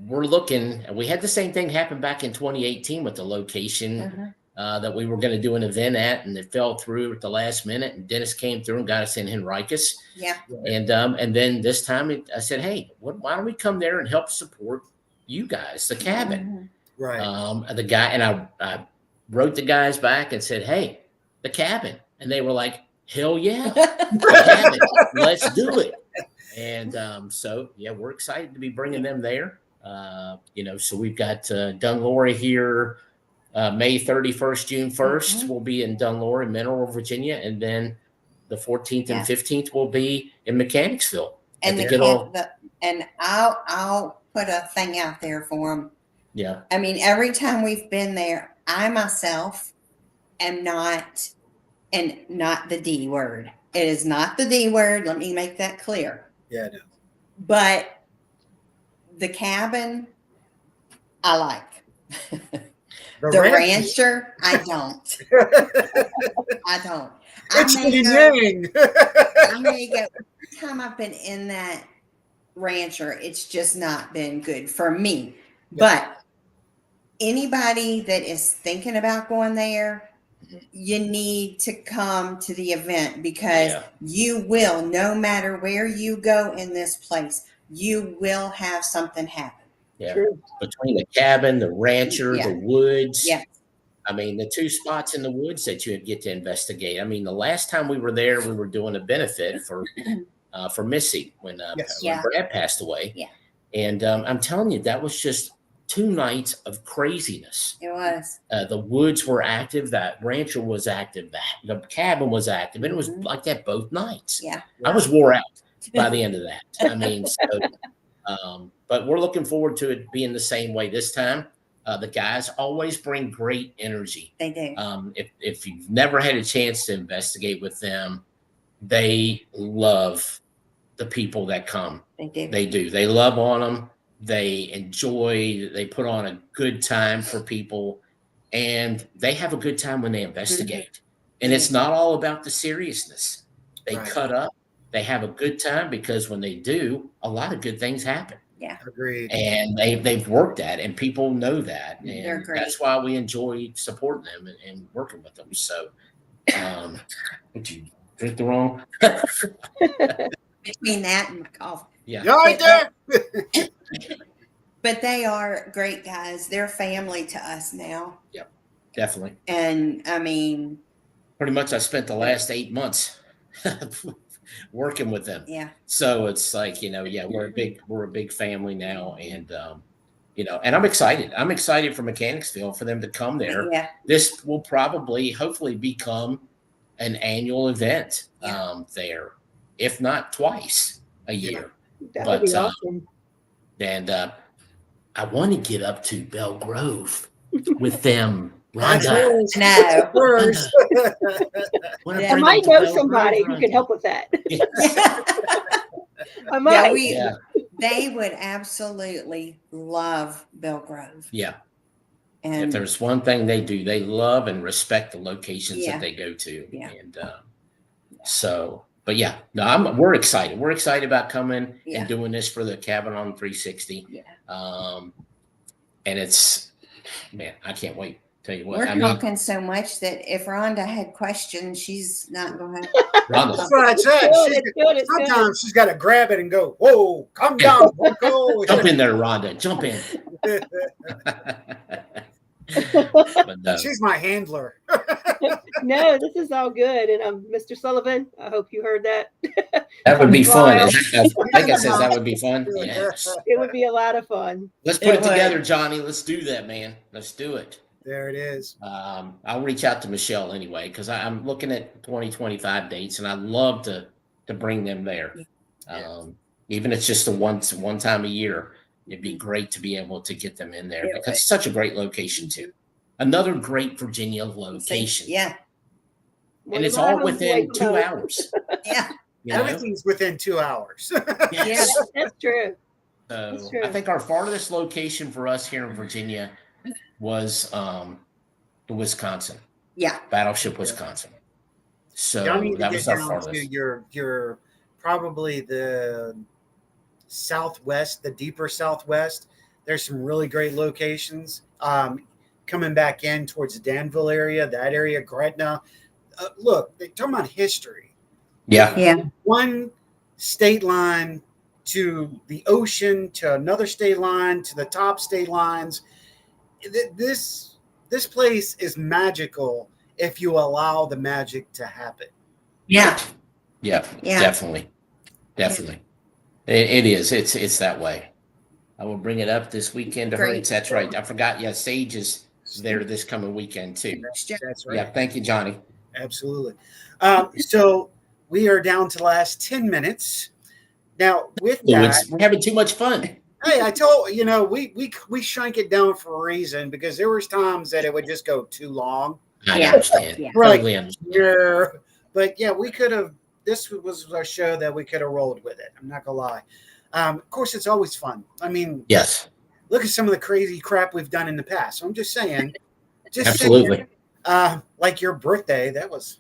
we're looking. We had the same thing happen back in 2018 with the location that we were going to do an event at, and it fell through at the last minute. And Dennis came through and got us in Henricus. Yeah. And then this time I said, hey, why don't we come there and help support you guys, the cabin? Right. The guy, and I wrote the guys back and said, hey, the cabin. And they were like, hell yeah, the cabin. Let's do it. And so, yeah, we're excited to be bringing them there. So we've got Dunlorry here May 31st, June 1st. We'll be in Dunlorry, Mineral, Virginia. And then the 14th and 15th will be in Mechanicsville. And and I'll put a thing out there for them. Yeah. I mean, every time we've been there, I myself am not the D word. It is not the D word. Let me make that clear. Yeah, I know. But the cabin, I like. The rancher, I don't. I don't. It's I may go. Every time I've been in that rancher, it's just not been good for me. Yeah. But anybody that is thinking about going there, you need to come to the event because Yeah. you will, no matter where you go in this place, you will have something happen. Yeah. True. Between the cabin, the rancher, Yeah. the woods. Yeah. I mean, the 2 spots in the woods that you get to investigate. I mean, the last time we were there, we were doing a benefit for Missy when Yes. Yeah. Brad passed away. Yeah. And I'm telling you, that was just 2 nights of craziness. It was. The woods were active. That rancher was active. The cabin was active. And it was like that both nights. Yeah. I was wore out by the end of that. I mean, so, but we're looking forward to it being the same way this time. The guys always bring great energy. They do. If you've never had a chance to investigate with them, they love the people that come. They do. They do. They love on them. They enjoy. They put on a good time for people, and they have a good time when they investigate. And it's not all about the seriousness. They Right. cut up. They have a good time because when they do, a lot of good things happen. Yeah. Agreed. And they've worked at it, and people know that. They're And great. that's why we enjoy supporting them and working with them. So, would you drink the wrong? Between that and coffee. Yeah. You all right there? But they are great guys. They're family to us now. Definitely. And I mean, Pretty much I spent the last 8 months working with them. yeah. So it's like, yeah, we're a big family now. And, and I'm excited. I'm excited for Mechanicsville for them to come there. Yeah. This will probably, hopefully become an annual event there, if not twice a year. That But, would be awesome. And I want to get up to Bell Grove with them. That's Rhonda. hers. No. Hers. Wanna Yeah. I bring might them to know Bell somebody Grove, who can Rhonda. help with that. I Yeah, might. they would absolutely love Bell Grove. Yeah. If And there's one thing they do, they love and respect the locations Yeah. that they go to. Yeah. And so, but yeah, no, we're excited. We're excited about coming Yeah. and doing this for the Cabin on 360. yeah, And it's, man, I can't wait. Tell you what, we're I mean, talking so much that if Rhonda had questions, she's not going to. Rhonda, That's what I said. It's good, it's good, it's good. Sometimes she's got to grab it and go, whoa, come down, Bunko. jump in there, Rhonda, jump in. But, She's my handler. No, this is all good. And Mr. Sullivan, I hope you heard that. that would be fun. Wow. I think I said that would be fun. Yes. It would be a lot of fun. Let's put it It would. together, Johnny. Let's do that, man. Let's do it. There it is. I'll reach out to Michelle anyway because I'm looking at 2025 dates, and I'd love to bring them there. Even if it's just one time a year, it'd be great to be able to get them in there Yeah, because it's such a great location too. Another great Virginia location, Yeah, and it's One of all my homes within away 2 from home. hours. yeah, You know? Everything's within 2 hours. Yes. That's true. So That's true. I think our farthest location for us here in Virginia was the Wisconsin yeah. Battleship, Wisconsin. So Y'all need to that get was our down farthest. to your probably the southwest, the deeper southwest. There's some really great locations. Coming back in towards the Danville area, that area, Gretna. Look, they're talking about history. Yeah. Yeah. One state line to the ocean, to another state line, to the top state lines. This place is magical if you allow the magic to happen. Yeah. Yeah, Yeah. definitely. It is. It's that way. I will bring it up this weekend to her. Great. That's right. I forgot. Yeah, Sage is there this coming weekend too. That's right. Yeah, thank you, Johnny. Absolutely. So we are down to the last 10 minutes. Now, with that, We're having too much fun. hey, I told we shrank it down for a reason because there was times that it would just go too long. I Yeah. understand. Yeah. Right. Totally understand. Yeah, but yeah, we could have. This was a show that we could have rolled with it. I'm not gonna lie. Of course, it's always fun. I mean, Yes, look at some of the crazy crap we've done in the past. So I'm just saying. absolutely. Saying, like your birthday, that was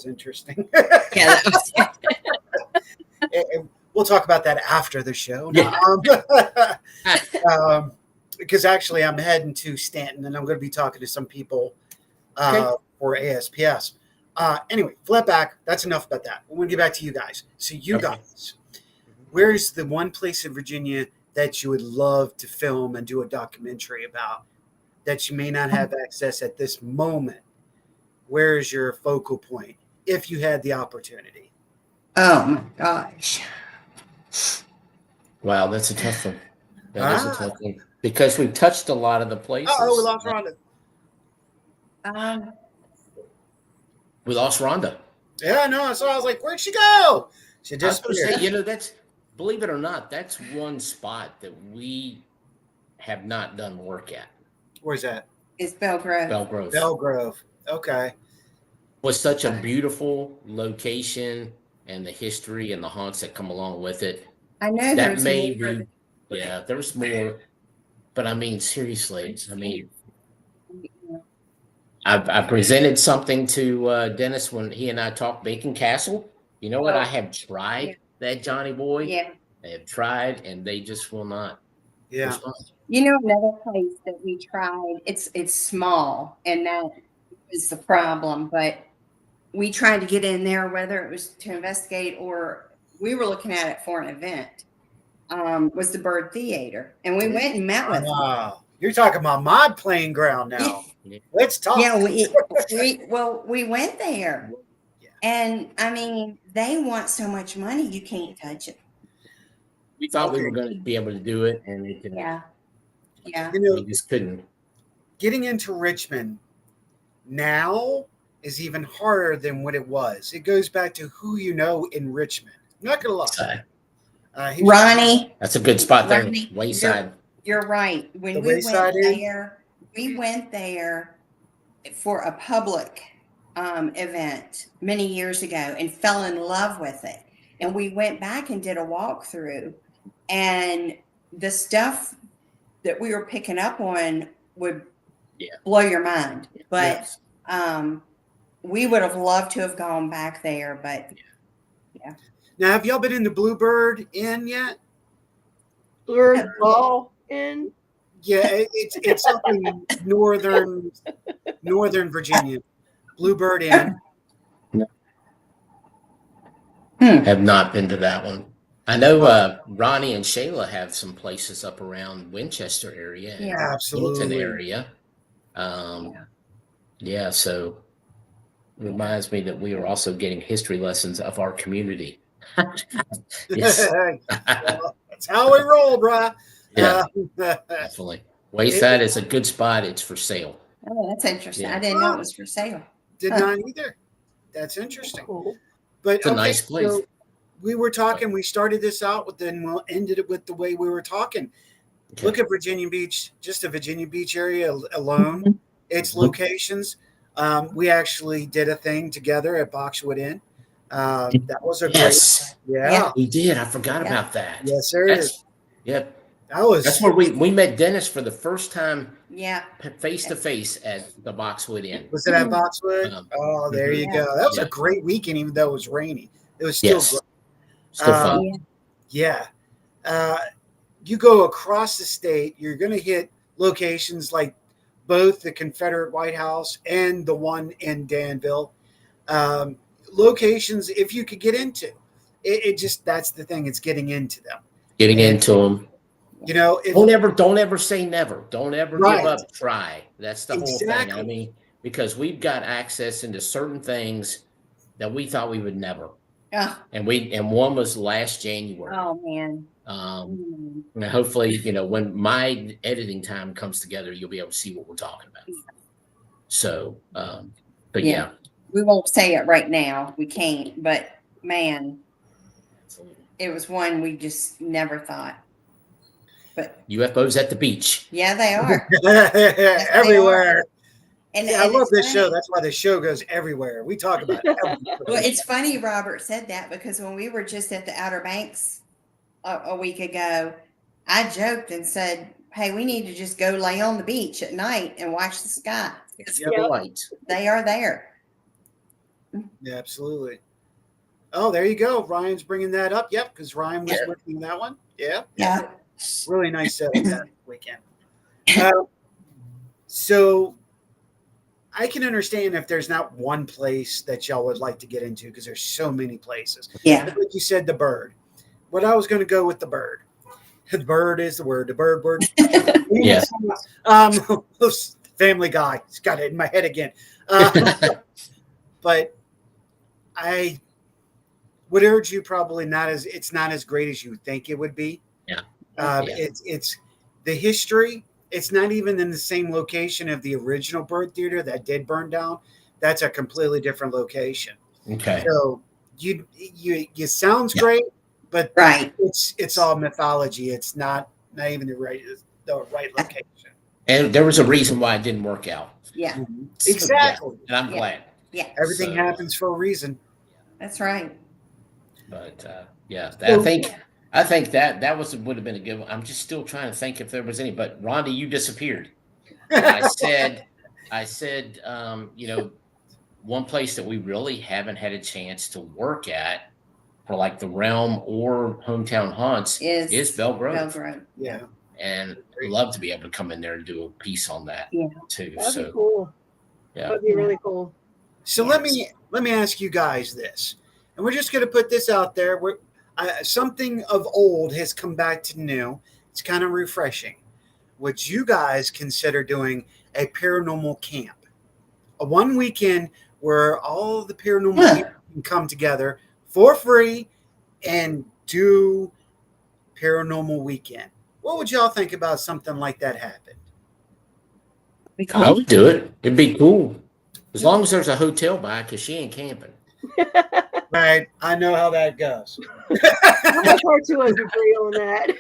interesting. Yeah. We'll talk about that after the show. Because actually, I'm heading to Staunton, and I'm going to be talking to some people or ASPS. Anyway, flip back. That's enough about that. We're going to get back to you guys. So you guys, where's the one place in Virginia that you would love to film and do a documentary about that you may not have access at this moment? Where is your focal point if you had the opportunity? Oh my gosh. Wow, that's a tough one. That is a tough one because we've touched a lot of the places. Oh, we lost Rhonda. We lost Rhonda. Yeah, no. So I was like, where'd she go? She I was just going to say, that's, believe it or not, that's one spot that we have not done work at. Where's that? It's Belgrove. Belgrove. Okay. Was such a beautiful location and the history and the haunts that come along with it. I know That may be, there was more, but I mean, seriously, I mean, I presented something to Dennis when he and I talked Bacon Castle. You know what? I have tried that, Johnny boy. Yeah. They have tried, and they just will not. Yeah. respond. You know, another place that we tried, it's small, and that is the problem, but we tried to get in there, whether it was to investigate or we were looking at it for an event, was the Bird Theater. And we went and met with them. Wow. You're talking about my playing ground now. Let's talk. Yeah, we went there. Yeah. And I mean, they want so much money, you can't touch it. We thought we were going to be able to do it, and we couldn't. Yeah. You know, We just couldn't. getting into Richmond now is even harder than what it was. It goes back to who you know in Richmond. I'm not gonna lie. Ronnie, That's a good spot there. Ronnie, Wayside. you're right. When The we Wayside went Inn? there, we went there for a public event many years ago and fell in love with it. And we went back and did a walkthrough, and the stuff that we were picking up on would blow your mind. But we would have loved to have gone back there, but Now, have y'all been in the Bluebird Inn yet? Bird Ball in. Yeah, it's up in northern Virginia. Bluebird Inn. Have not been to that one. I know Ronnie and Shayla have some places up around Winchester area and Absolutely. Staunton area. So it reminds me that we are also getting history lessons of our community. Yes. That's how we roll, bruh. Yeah, definitely. Wayside is a good spot. It's for sale. oh, that's interesting. Yeah. I didn't know it was for sale. Did not either. That's interesting. But It's a nice place. So we were talking. We started this out with, then we'll ended it with the way we were talking. Okay. Look at Virginia Beach, just the Virginia Beach area alone. Its locations. We actually did a thing together at Boxwood Inn. That was a Yes, great. Yeah. we did. I forgot about that. Yes, sir. Yep. That's where we met Dennis for the first time Yeah. face to face at the Boxwood Inn. Was it at Boxwood? Oh, there you go. That was a great weekend, even though it was rainy. It was still great. Still fun. Yeah. You go across the state, you're going to hit locations like both the Confederate White House and the one in Danville. Locations, if you could get into it, just that's the thing. It's getting into them. Getting into them. You know, Don't ever say never. Don't ever give up. Try. That's the whole thing. I mean, because we've got access into certain things that we thought we would never. Yeah. And one was last January. Oh man. And hopefully, when my editing time comes together, you'll be able to see what we're talking about. So, but yeah. We won't say it right now. We can't, but man, Absolutely. it was one we just never thought. But UFOs at the beach. yeah, they are. everywhere. And I love it's this funny. show. That's why the show goes everywhere. We talk about everything. Well, it's funny Robert said that because when we were just at the Outer Banks a week ago, I joked and said, hey, we need to just go lay on the beach at night and watch the sky. It's the light. They are there. Yeah, absolutely. Oh, there you go. Ryan's bringing that up. Yep, because Ryan was working that one. Yeah. Yeah. Really nice set that weekend. So I can understand if there's not one place that y'all would like to get into because there's so many places. Yeah. But like you said, the bird. What I was going to go with the bird. The bird is the word. The bird. Yeah. Family Guy. It's got it in my head again. But I would urge you probably it's not as great as you think it would be. Yeah. It's the history. It's not even in the same location of the original bird theater that did burn down. That's a completely different location. Okay. So you sounds great, but it's all mythology. It's not even the right location. And there was a reason why it didn't work out. Yeah. Exactly. And I'm glad. Yeah. Everything happens for a reason. That's right. But I think that would have been a good one. I'm just still trying to think if there was any. But Rhonda, you disappeared. I said, one place that we really haven't had a chance to work at for like the Realm or Hometown Haunts is Belle Grove. Yeah. And I'd love to be able to come in there and do a piece on that too. That'd be cool. Yeah. That'd be really cool. So let me ask you guys this, and we're just going to put this out there. Something of old has come back to new. It's kind of refreshing. Would you guys consider doing a paranormal camp, a one weekend where all the paranormal people can come together for free and do paranormal weekend? What would y'all think about something like that happen? I would do it. It'd be cool. As long as there's a hotel by, because she ain't camping. Right. I know how that goes. I'm with her to a degree on that.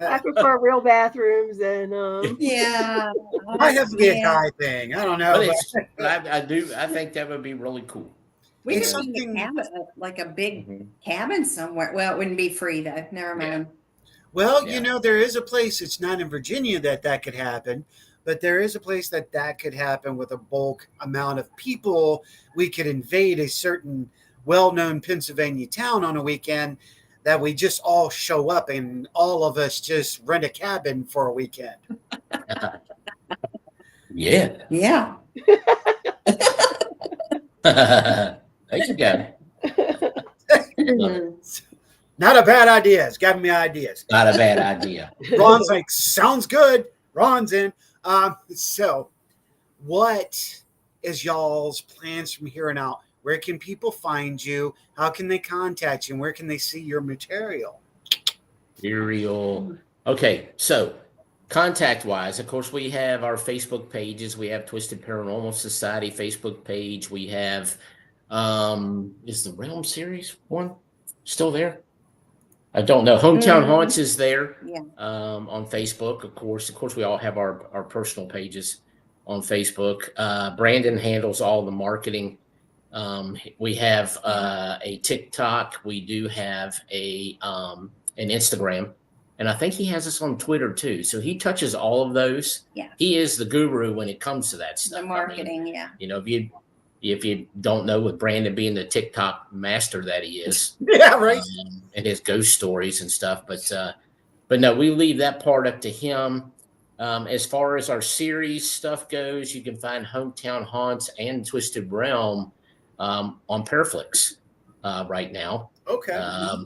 I prefer real bathrooms and It might have to be a guy thing. I don't know. But I think that would be really cool. We could something like a big cabin somewhere. Well, it wouldn't be free though. Never mind. Well, there is a place. It's not in Virginia that could happen, but there is a place that could happen with a bulk amount of people. We could invade a certain well-known Pennsylvania town on a weekend that we just all show up and all of us just rent a cabin for a weekend. Yeah. Yeah. There you go. Not a bad idea. It's giving me ideas. Not a bad idea. Ron's like, sounds good. Ron's in. So what is y'all's plans from here on out? Where can people find you? How can they contact you? And where can they see your material? Okay, so contact-wise, of course, we have our Facebook pages. We have Twisted Paranormal Society Facebook page. We have, is the Realm series one still there? I don't know. Hometown Haunts is there on Facebook, of course. Of course, we all have our personal pages on Facebook. Brandon handles all the marketing. We have a TikTok. We do have an Instagram. And I think he has us on Twitter too. So he touches all of those. Yeah. He is the guru when it comes to that stuff. The marketing, If you don't know, with Brandon being the TikTok master that he is. Yeah, right. And his ghost stories and stuff. But no, we leave that part up to him. As far as our series stuff goes, you can find Hometown Haunts and Twisted Realm on Paraflix right now. Okay.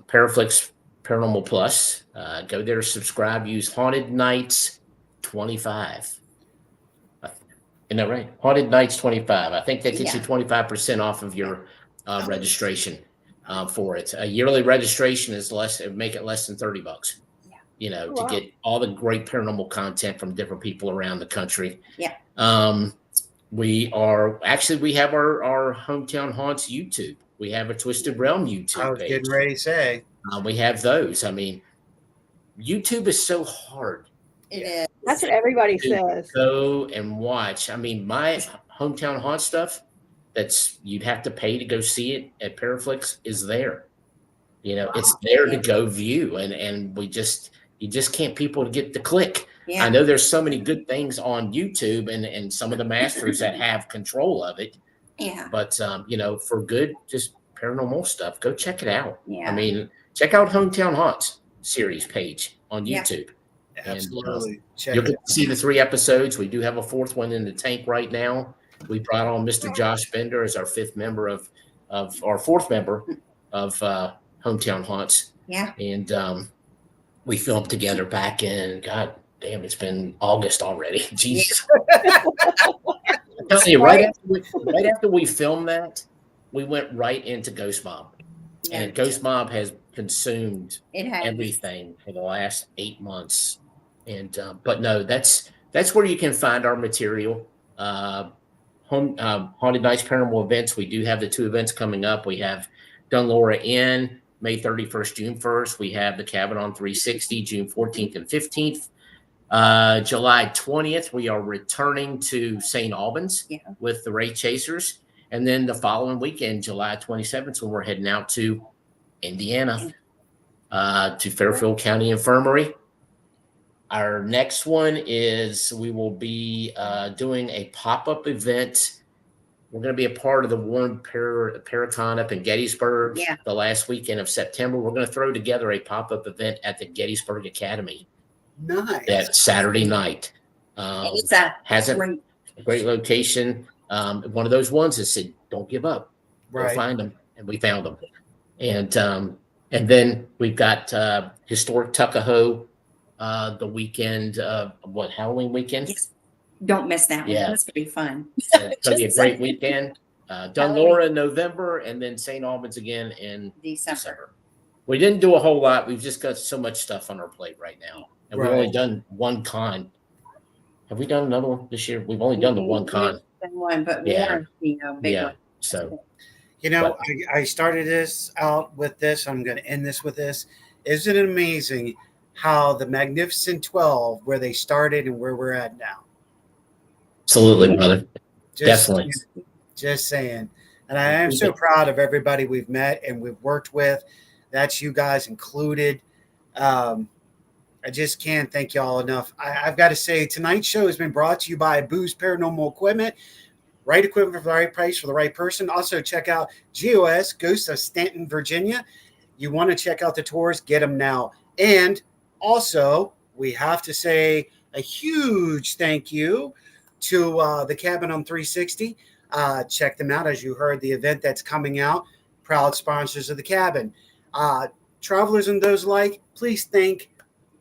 Paraflix Paranormal Plus. Go there, subscribe, use Haunted Nights 25. Isn't that right? Haunted Nights 25. I think that gets you 25% off of your registration for it. A yearly registration is make it less than $30. To get all the great paranormal content from different people around the country. Yeah. We have our Hometown Haunts YouTube. We have a Twisted Realm YouTube page. I was getting ready to say. We have those. I mean, YouTube is so hard. It is. That's what everybody says. Go and watch. I mean, my Hometown Haunt stuff you'd have to pay to go see it at Paraflix is there. It's there to go view. And you just can't people to get the click. Yeah. I know there's so many good things on YouTube and some of the masters that have control of it. Yeah. But, for good, just paranormal stuff, go check it out. Yeah. I mean, check out Hometown Haunts series page on YouTube. Absolutely. You'll get to see the 3 episodes. We do have a 4th one in the tank right now. We brought on Mr. Josh Bender as our fourth member of Hometown Haunts. Yeah. And we filmed together back in, God damn, it's been August already. Jesus. I'm telling you, right after we filmed that, we went right into Ghost Mob. And Ghost Mob has consumed everything for the last 8 months. And but no, that's where you can find our material. Haunted Nights Paranormal events. We do have the 2 events coming up. We have Dunlora Inn, May 31st, June 1st. We have the Cabin on 360, June 14th and 15th. July 20th, we are returning to St. Albans with the Wraith Chasers. And then the following weekend, July 27th, when we're heading out to Indiana, to Fairfield County Infirmary. Our next one is we will be doing a pop-up event. We're going to be a part of the Warren Paracon up in Gettysburg the last weekend of September. We're going to throw together a pop-up event at the Gettysburg Academy. Nice. That Saturday night. It's a great location. One of those ones that said, don't give up. Go find them. And we found them. And then we've got historic Tuckahoe the weekend of Halloween weekend? Yes. Don't miss that one. Yeah. It's going to be fun. It's going to be a great weekend. Dunlora in November, and then St. Albans again in December. We didn't do a whole lot. We've just got so much stuff on our plate right now. And we've only done one con. Have we done another one this year? We've only done the one con. One, but big one. So, I started this out with this. I'm going to end this with this. Isn't it amazing how the Magnificent 12, where they started and where we're at now? Absolutely, brother. Definitely. Just saying. And I am so proud of everybody we've met and we've worked with. That's you guys included. I just can't thank y'all enough. I've got to say, tonight's show has been brought to you by Boo's Paranormal Equipment. Right equipment for the right price for the right person. Also, check out GOS, Ghosts of Staunton, Virginia. You want to check out the tours, get them now. And also, we have to say a huge thank you to the Cabin on 360. Check them out. As you heard, the event that's coming out, proud sponsors of the Cabin. Travelers and those like, please thank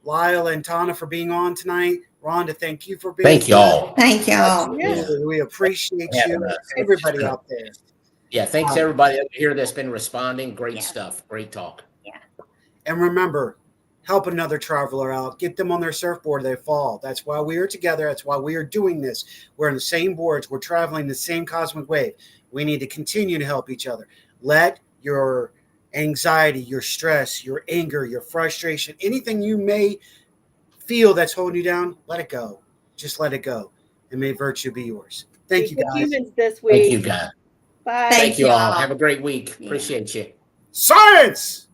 Lyle and Tana for being on tonight. Rhonda, thank you for being Thank y'all. Thank y'all. We appreciate you. Everybody out there. Yeah, thanks everybody over here that's been responding. Great stuff. Great talk. Yeah. And remember, help another traveler out. Get them on their surfboard. They fall. That's why we are together. That's why we are doing this. We're on the same boards. We're traveling the same cosmic wave. We need to continue to help each other. Let your anxiety, your stress, your anger, your frustration, anything you may feel that's holding you down, let it go. Just let it go. And may virtue be yours. Thank you, guys. Humans this week. Thank you, guys. Bye. Thank you all. Have a great week. Appreciate you. Science!